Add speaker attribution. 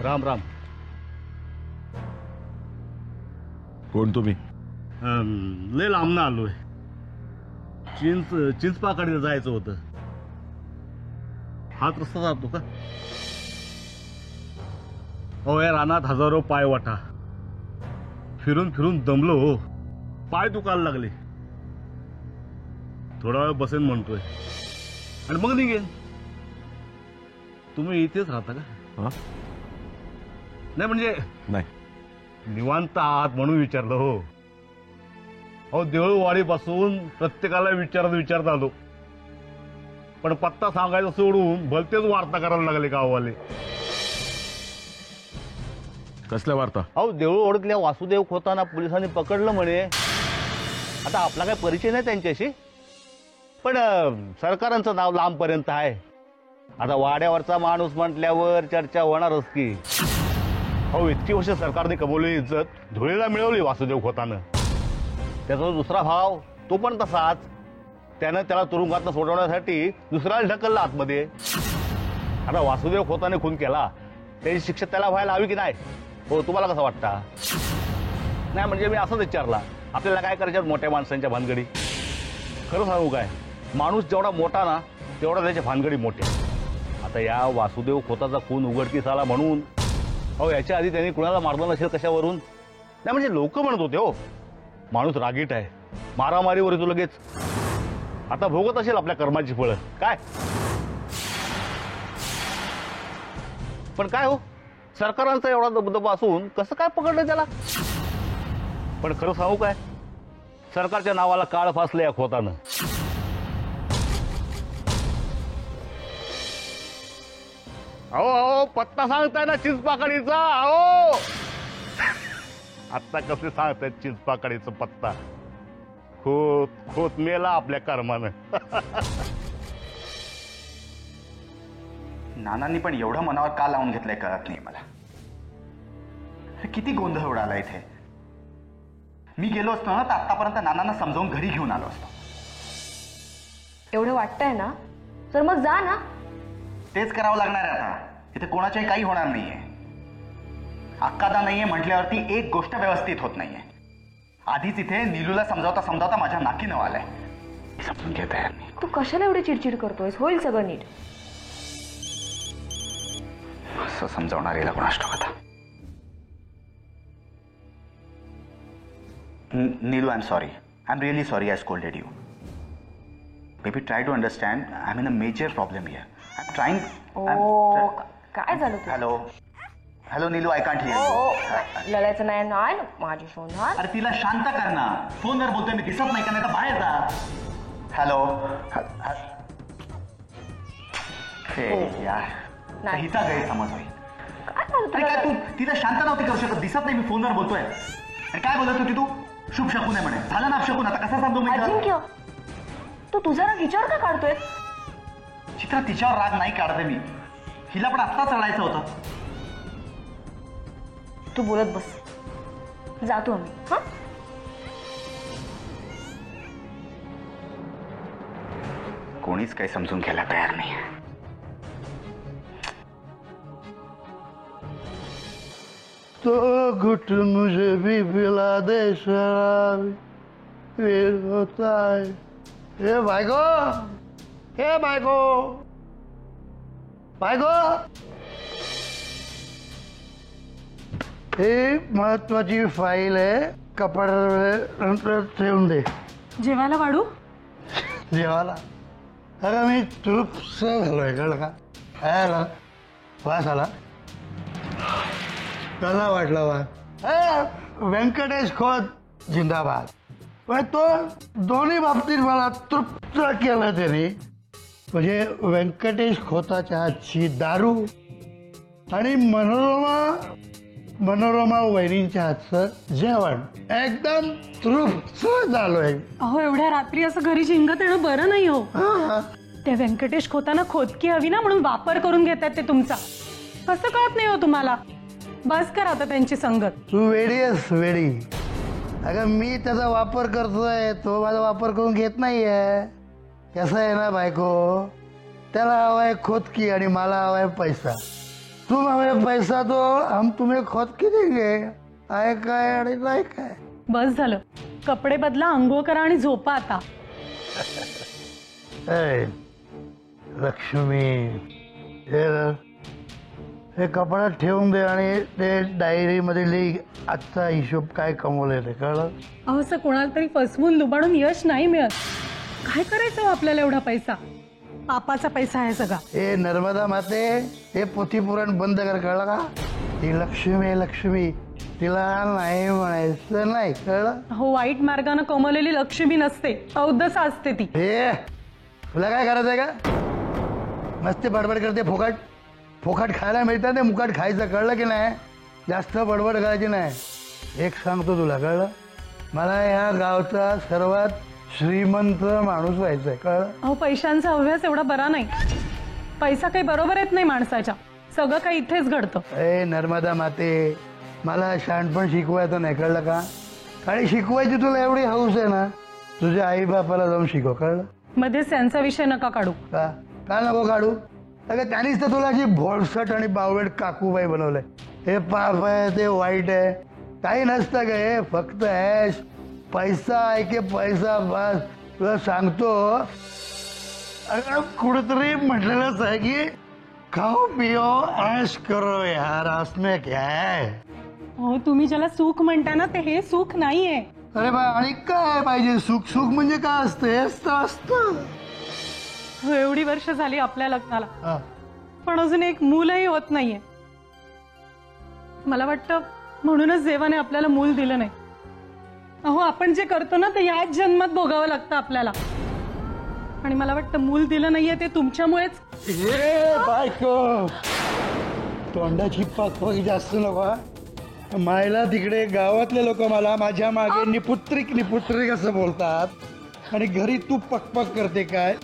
Speaker 1: राम राम.
Speaker 2: कोण तुम्ही?
Speaker 1: लय लांबनं आलोय. चिंचपाकडे जायचं होतं. हाच रस्ता जातो का? हो या रानात हजारो पाय वाटा. फिरून फिरून दमलो हो. पाय दुखायला लागले. थोडा वेळ बसेन म्हणतोय आणि मग निघेन. तुम्ही इथेच राहता का? नाही म्हणजे
Speaker 2: नाही,
Speaker 1: निवांत आहात म्हणून विचारलं हो. अहो देऊळवाडी पासून प्रत्येकाला विचारत आलो, पण पत्ता सांगायचा सोडून भलतेच वार्ता करायला लागले गाववाले.
Speaker 2: कसल्या वार्ता?
Speaker 1: अहो देऊळवाडीतल्या वासुदेव खोताना पोलिसांनी पकडलं म्हणे. आता आपला काही परिचय नाही त्यांच्याशी, पण सरकारांचं नाव लांबपर्यंत आहे. आता वाड्यावरचा माणूस म्हटल्यावर चर्चा होणारच की. अहो इतकी वर्ष सरकारने कमवलेली इज्जत धुळीला मिळवली वासुदेव खोतानं. त्याचा दुसरा भाव तो पण तसाच. त्यानं त्याला तुरुंगातनं सोडवण्यासाठी दुसऱ्याला ढकललं आतमध्ये. आता वासुदेव खोताने खून केला, त्याची शिक्षा त्याला व्हायला हवी की नाही? हो तुम्हाला कसं वाटतं? नाही म्हणजे मी असंच विचारला, आपल्याला काय करायचं मोठ्या माणसांच्या भानगडी. खरं सांगू काय, माणूस जेवढा मोठा ना तेवढा त्याच्या भानगडी मोठ्या. आता या वासुदेव खोताचा खून उघडकीस आला म्हणून अहो याच्या आधी त्यांनी कुणाला मारलं नसेल कशावरून? नाही म्हणजे लोक म्हणत होते हो माणूस रागीट आहे, मारामारीवर येतो लगेच. आता भोगत असेल आपल्या कर्माची फळं काय. पण काय हो, सरकारांचा एवढा दबदबा असून कसं काय पकडलं त्याला? पण खरं सांगू काय, सरकारच्या नावाला काळ फासले या खोतानं. अहो अहो पत्ता सांगताय ना चिंचपाकडीचा? अहो आता कसे सांगतायत चिंचपाकडीचा पत्ता? खोत मेला आपल्या कर्मानं.
Speaker 3: नानांनी पण एवढं मनावर का लावून घेतलंय कळत नाही मला. किती गोंधळ उडाला इथे. मी गेलो असतो ना तर आतापर्यंत नानांना समजावून घरी घेऊन आलो असतो.
Speaker 4: एवढं वाटतंय ना तर मग जा ना.
Speaker 3: तेच करावं लागणार आहे आता. इथे कोणाच्याही काही होणार नाहीये. अक्कादा नाहीये म्हटल्यावरती एक गोष्ट व्यवस्थित होत नाहीये. आधीच इथे नीलूला समजावता समजावता माझ्या नाकी नव आलाय. समजून घेता यार नाही.
Speaker 4: तू कशाला एवढी चिडचिड करतोयस? होईल सगळं नीट.
Speaker 3: असं समजावणार याला कोणास ठाऊक आता. Neelu, I am sorry. I am really sorry I scolded you. Baby try to understand. I am in a major problem here. I am trying.
Speaker 4: काय झालं?
Speaker 3: Hello hello Neelu, I can't hear you.
Speaker 4: लढायचं नाही ना माझी सोनार.
Speaker 3: अरे तिला शांत कर ना. फोनवर बोलतोय मी, दिसत नाही का? नाही तर बाहेर जा. हॅलो. हे यार हिचा गैरसमज होईल. अरे काय तू तिला शांत नव्हती करू शकत? दिसत नाही मी फोनवर बोलतोय. आणि काय बोलत होती तू? शुभ शकून आहे म्हणे. झालं ना शकून, आता कसा सांगतो मी?
Speaker 4: अजिंक्य, तू तुझा राग हिच्यावर का काढतोय?
Speaker 3: चित्रा, तिच्यावर राग नाही काढते मी. हिला पण आत्ताच रडायचं होतं.
Speaker 4: तू बोलत बस. जातो आम्ही. हा
Speaker 3: कोणीच काही समजून घ्यायला तयार नाही.
Speaker 5: तो घुट मुझे भी पिला दे शराब, फिर होता है. हे बायको, हे बायको, बायको, ही महत्वाची फाईल आहे. कपाटात ठेवून दे.
Speaker 6: जेवायला वाढू?
Speaker 5: जेवायला? अगं मी तृप्त झालोय कळ का? आला वास आला. कसा वाटला वास? व्यंकटेश खोत जिंदाबाद. पण तो दोन्ही बाबतीत मला तृप्त केलं त्याने. म्हणजे व्यंकटेश खोताच्या हातची दारू आणि मनोरमा वहिनींच्या हातचं जेवण एकदम तृप्त झालोय.
Speaker 6: अहो एवढ्या रात्री असं घरी शिंगत येणं बरं नाही हो. त्या व्यंकटेश खोताना खोदकी हवी ना म्हणून वापर करून घेतात ते तुमचा. कसं कळत नाही हो तुम्हाला? बस कर आता त्यांची संगत.
Speaker 5: तू वेडी आहेस वेडी. अगं मी त्याचा वापर करतोय, तो माझा वापर करून घेत नाहीये. कसं आहे ना बायको, त्याला हवाय खोदकी आणि मला हवाय पैसा. तुम हमें पैसा दो हम तुम्हें खोद के देंगे. आहे काय आणि नाही काय.
Speaker 6: बस झालं. कपडे बदला, अंघोळ करा आणि झोपा आता.
Speaker 5: ए, लक्ष्मी हे कपड्यात ठेवून दे आणि ते डायरी मध्ये लिही आजचा हिशोब काय कमवले ते कळलं.
Speaker 6: अहो, असं कोणाला तरी फसवून लुबाडून यश नाही मिळत. काय करायचं हो आपल्याला एवढा पैसा? पापाचा पैसा आहे सगळा.
Speaker 5: ए नर्मदा माते हे पोथी पुराण बंद कर कळलं का. ती लक्ष्मी आहे लक्ष्मी, तिला नाही म्हणायचं नाही कळलं.
Speaker 6: हो, वाईट मार्गाने कमवलेली लक्ष्मी नसते, अवदसा असते ती.
Speaker 5: हे तुला काय करायचंय का. मस्त बडबड करते. फुकट फुकट खायला मिळतं ते मुकट खायचं कळलं की नाही. जास्त बडबड करायची नाही. एक सांगतो तुला कळलं, मला या गावचा सर्वात श्रीमंत माणूस व्हायचंय कळलं.
Speaker 6: अहो, पैशांचा अभ्यास एवढा बरा नाही. पैसा काही बरोबर येत नाही माणसाच्या. सगळं काही इथेच घडतं.
Speaker 5: ए नर्मदा माते, मला शहाणपण शिकवायचं नाही कळलं का. आणि शिकवायची तुला एवढी हौस आहे ना, तुझ्या आई बापाला जाऊन शिकव कळलं.
Speaker 6: मध्येच त्यांचा विषय नका काढू.
Speaker 5: का का नको काढू. अगं त्यांनीच तर तुला अशी भोळसट आणि बावळट काकूबाई बनवलंय. हे पाप आहे ते वाईट आहे काही नसतं ग. हे फक्त ऐश, पैसा आहे की पैसा. बस तुला सांगतो, अगं कुठेतरी म्हटलेलंच आहे की खाओ पिओ ऐश करो यार, असमे क्या है.
Speaker 6: हो, तुम्ही ज्याला सुख म्हणता ना, ते हे सुख नाहीये.
Speaker 5: अरे बा, आणि काय पाहिजे. सुख सुख म्हणजे काय असतं. हेच तर असतं.
Speaker 6: हो, एवढी वर्ष झाली आपल्या लग्नाला,
Speaker 5: हा.
Speaker 6: पण अजून एक मूलही होत नाहीये. मला वाटतं म्हणूनच देवाने आपल्याला मूल दिलं नाही. अहो, आपण जे करतो ना ते याच जन्मात भोगावं लागतं आपल्याला. आणि मला वाटतं मूल दिलं नाहीये ते तुमच्यामुळेच.
Speaker 5: ए बायको, तोंडाची पाकपाक जास्त नको. मायला तिकडे गावातले लोक मला माझ्या मागे निपुत्रिक निपुत्रिक असं बोलतात आणि घरी तू पकपक करते काय.